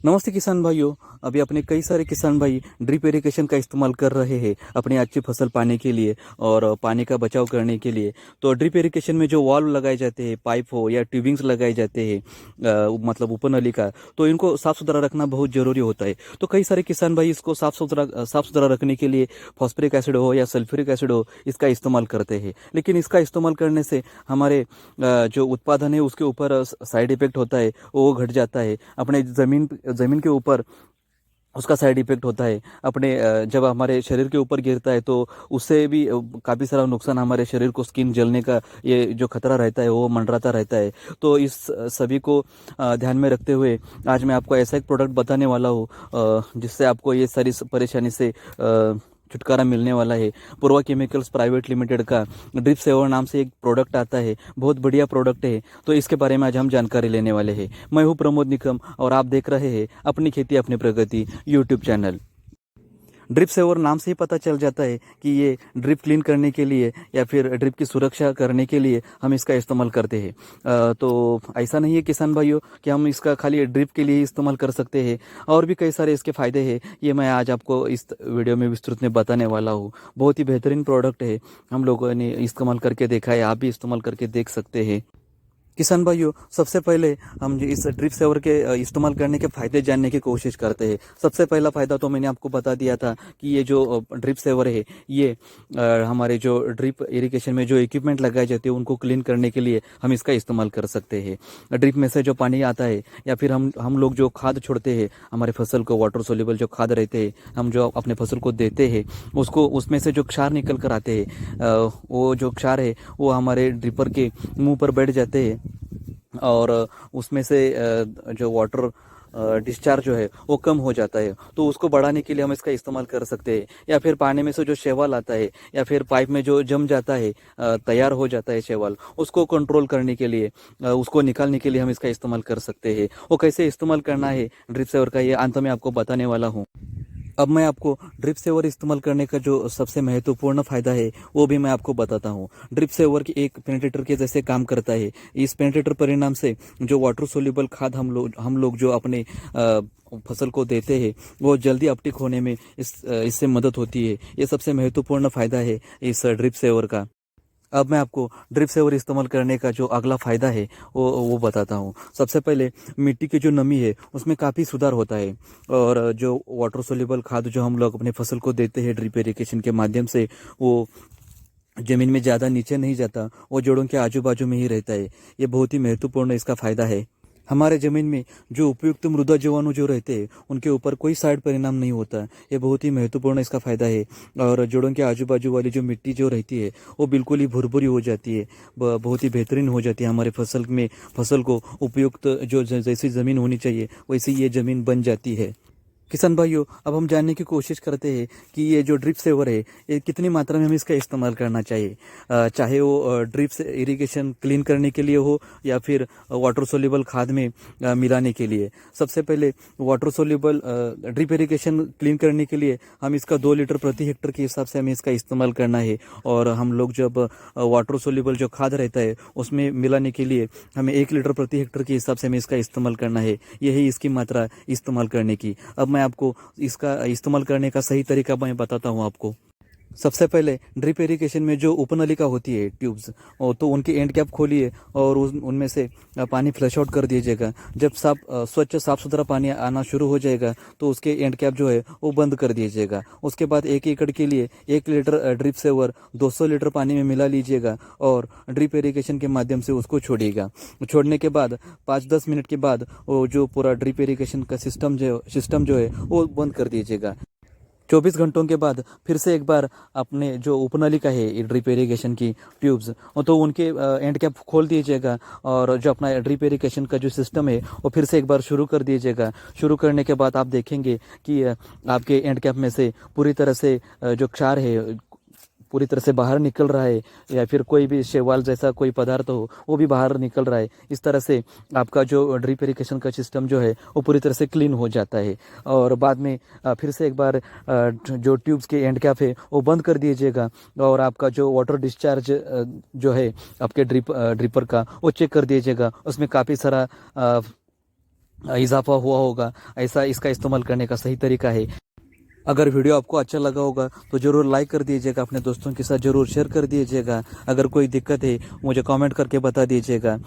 नमस्ते किसान भाइयों। अभी अपने कई सारे किसान भाई ड्रिप इरिगेशन का इस्तेमाल कर रहे हैं अपनी अच्छी फसल पाने के लिए और पानी का बचाव करने के लिए। तो ड्रिप इरिगेशन में जो वाल्व लगाए जाते हैं, पाइप हो या ट्यूबिंग्स लगाए जाते हैं, मतलब ऊपर नली का, तो इनको साफ़ सुथरा रखना बहुत ज़रूरी होता है। तो कई सारे किसान भाई इसको साफ़ सुथरा रखने के लिए फॉस्फरिक एसिड हो या सल्फ्यूरिक एसिड हो, इसका इस्तेमाल करते हैं। लेकिन इसका इस्तेमाल करने से हमारे जो उत्पादन है उसके ऊपर साइड इफेक्ट होता है, वो घट जाता है। अपने ज़मीन के ऊपर उसका साइड इफेक्ट होता है। अपने जब हमारे शरीर के ऊपर गिरता है तो उससे भी काफ़ी सारा नुकसान, हमारे शरीर को स्किन जलने का ये जो खतरा रहता है वो मंडराता रहता है। तो इस सभी को ध्यान में रखते हुए आज मैं आपको ऐसा एक प्रोडक्ट बताने वाला हूँ जिससे आपको ये सारी परेशानी से छुटकारा मिलने वाला है। पूर्वा केमिकल्स प्राइवेट लिमिटेड का ड्रिप सेवर नाम से एक प्रोडक्ट आता है, बहुत बढ़िया प्रोडक्ट है। तो इसके बारे में आज हम जानकारी लेने वाले हैं। मैं हूँ प्रमोद निकम और आप देख रहे हैं अपनी खेती अपनी प्रगति यूट्यूब चैनल। ड्रिप सेवर नाम से ही पता चल जाता है कि ये ड्रिप क्लीन करने के लिए या फिर ड्रिप की सुरक्षा करने के लिए हम इसका इस्तेमाल करते हैं। तो ऐसा नहीं है किसान भाइयों कि हम इसका खाली ड्रिप के लिए ही इस्तेमाल कर सकते हैं, और भी कई सारे इसके फ़ायदे हैं। ये मैं आज आपको इस वीडियो में विस्तृत में बताने वाला हूँ। बहुत ही बेहतरीन प्रोडक्ट है, हम लोगों ने इस्तेमाल करके देखा है, आप भी इस्तेमाल करके देख सकते हैं। किसान भाइयों, सबसे पहले हम जो इस ड्रिप सेवर के इस्तेमाल करने के फ़ायदे जानने की कोशिश करते हैं। सबसे पहला फ़ायदा तो मैंने आपको बता दिया था कि ये जो ड्रिप सेवर है, ये हमारे जो ड्रिप इरिगेशन में जो इक्विपमेंट लगाए जाते हैं उनको क्लीन करने के लिए हम इसका इस्तेमाल कर सकते हैं। ड्रिप में से जो पानी आता है या फिर हम लोग जो खाद छोड़ते हैं हमारे फसल को, वाटर सोल्यूबल जो खाद रहते हैं, हम जो अपने फसल को देते हैं, उसको उसमें से जो क्षार निकल कर आते हैं, वो जो क्षार है वो हमारे ड्रिपर के मुंह पर बैठ जाते हैं और उसमें से जो वाटर डिस्चार्ज जो है वो कम हो जाता है। तो उसको बढ़ाने के लिए हम इसका इस्तेमाल कर सकते हैं। या फिर पानी में से जो शैवाल आता है या फिर पाइप में जो जम जाता है, तैयार हो जाता है शैवाल, उसको कंट्रोल करने के लिए, उसको निकालने के लिए हम इसका इस्तेमाल कर सकते हैं। वो कैसे इस्तेमाल करना है ड्रिप सेवर का, ये अंत में आपको बताने वाला हूँ। अब मैं आपको ड्रिप सेवर इस्तेमाल करने का जो सबसे महत्वपूर्ण फ़ायदा है वो भी मैं आपको बताता हूँ। ड्रिप सेवर की एक पेनिट्रेटर के जैसे काम करता है। इस पेनिट्रेटर परिणाम से जो वाटर सोल्यूबल खाद हम लोग जो अपने फसल को देते हैं वो जल्दी अपटिक होने में इससे मदद होती है। ये सबसे महत्वपूर्ण फ़ायदा है इस ड्रिप सेवर का। अब मैं आपको ड्रिप सेवर इस्तेमाल करने का जो अगला फ़ायदा है वो बताता हूँ। सबसे पहले मिट्टी की जो नमी है उसमें काफ़ी सुधार होता है, और जो वाटर सोल्यूबल खाद जो हम लोग अपने फसल को देते हैं ड्रिप इरिगेशन के माध्यम से, वो ज़मीन में ज़्यादा नीचे नहीं जाता, वो जड़ों के आजू बाजू में ही रहता है। ये बहुत ही महत्वपूर्ण इसका फ़ायदा है। हमारे ज़मीन में जो उपयुक्त मृदा जीवाणु जो रहते हैं उनके ऊपर कोई साइड परिणाम नहीं होता। ये बहुत ही महत्वपूर्ण इसका फ़ायदा है। और जड़ों के आजू बाजू वाली जो मिट्टी जो रहती है वो बिल्कुल ही भुरभुरी हो जाती है, बहुत ही बेहतरीन हो जाती है। हमारे फसल को उपयुक्त जो जैसी ज़मीन होनी चाहिए वैसी ये ज़मीन बन जाती है। किसान भाइयों, अब हम जानने की कोशिश करते हैं कि ये जो ड्रिप सेवर है ये कितनी मात्रा में हमें इसका इस्तेमाल करना चाहिए। चाहे वो ड्रिप से इरिगेशन क्लीन करने के लिए हो या फिर वाटर सोल्यूबल खाद में मिलाने के लिए। सबसे पहले water soluble drip irrigation clean करने के लिए हम इसका 2 लीटर प्रति हेक्टर के हिसाब से हमें इसका इस्तेमाल करना है। और हम लोग जब वाटर सोल्यूबल जो खाद रहता है उसमें मिलाने के लिए हमें 1 लीटर प्रति हेक्टर के हिसाब से हमें इसका इस्तेमाल करना है। यही इसकी मात्रा इस्तेमाल करने की। अब मैं आपको इसका इस्तेमाल करने का सही तरीका मैं बताता हूँ आपको। सबसे पहले ड्रिप इरिगेशन में जो उपनलिका होती है, ट्यूब्स, तो उनकी एंड कैप खोलिए और उनमें से पानी फ्लश आउट कर दीजिएगा। जब स्वच्छ साफ सुथरा पानी आना शुरू हो जाएगा तो उसके एंड कैप जो है वो बंद कर दीजिएगा। उसके बाद 1 एकड़ के लिए 1 लीटर ड्रिप सेवर 200 लीटर पानी में मिला लीजिएगा और ड्रिप इरिगेशन के माध्यम से उसको छोड़िएगा। छोड़ने के बाद 5-10 मिनट के बाद वो जो पूरा ड्रिप इरिगेशन का सिस्टम जो है वो बंद कर दीजिएगा। 24 घंटों के बाद फिर से एक बार अपने जो उपनलिका है ड्रिप इरिगेशन की ट्यूब्स, तो उनके एंड कैप खोल दीजिएगा और जो अपना ड्रिप इरिगेशन का जो सिस्टम है वो फिर से एक बार शुरू कर दीजिएगा। शुरू करने के बाद आप देखेंगे कि आपके एंड कैप में से पूरी तरह से जो क्षार है पूरी तरह से बाहर निकल रहा है, या फिर कोई भी शैवाल जैसा कोई पदार्थ हो वो भी बाहर निकल रहा है। इस तरह से आपका जो ड्रिप इरिगेशन का सिस्टम जो है वो पूरी तरह से क्लीन हो जाता है। और बाद में फिर से एक बार जो ट्यूब्स के एंड कैप है वो बंद कर दीजिएगा और आपका जो वाटर डिस्चार्ज जो है आपके ड्रिपर का वो चेक कर दीजिएगा। उसमें काफ़ी सारा इजाफा हुआ होगा। ऐसा इसका इस्तेमाल करने का सही तरीका है। अगर वीडियो आपको अच्छा लगा होगा तो ज़रूर लाइक कर दीजिएगा, अपने दोस्तों के साथ ज़रूर शेयर कर दीजिएगा। अगर कोई दिक्कत है मुझे कमेंट करके बता दीजिएगा।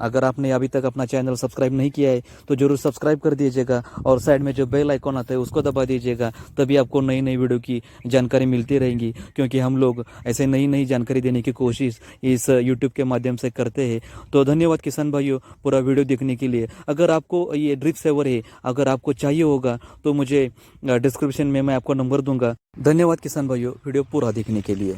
अगर आपने अभी तक अपना चैनल सब्सक्राइब नहीं किया है तो ज़रूर सब्सक्राइब कर दीजिएगा और साइड में जो बेल आइकॉन आता है उसको दबा दीजिएगा, तभी आपको नई नई वीडियो की जानकारी मिलती रहेंगी। क्योंकि हम लोग ऐसे नई नई जानकारी देने की कोशिश इस यूट्यूब के माध्यम से करते हैं। तो धन्यवाद किसान भाइयों पूरा वीडियो देखने के लिए। अगर आपको ये ड्रिप सेवर है अगर आपको चाहिए होगा तो मुझे डिस्क्रिप्शन में मैं आपको नंबर दूंगा। धन्यवाद किसान भाइयों वीडियो पूरा देखने के लिए।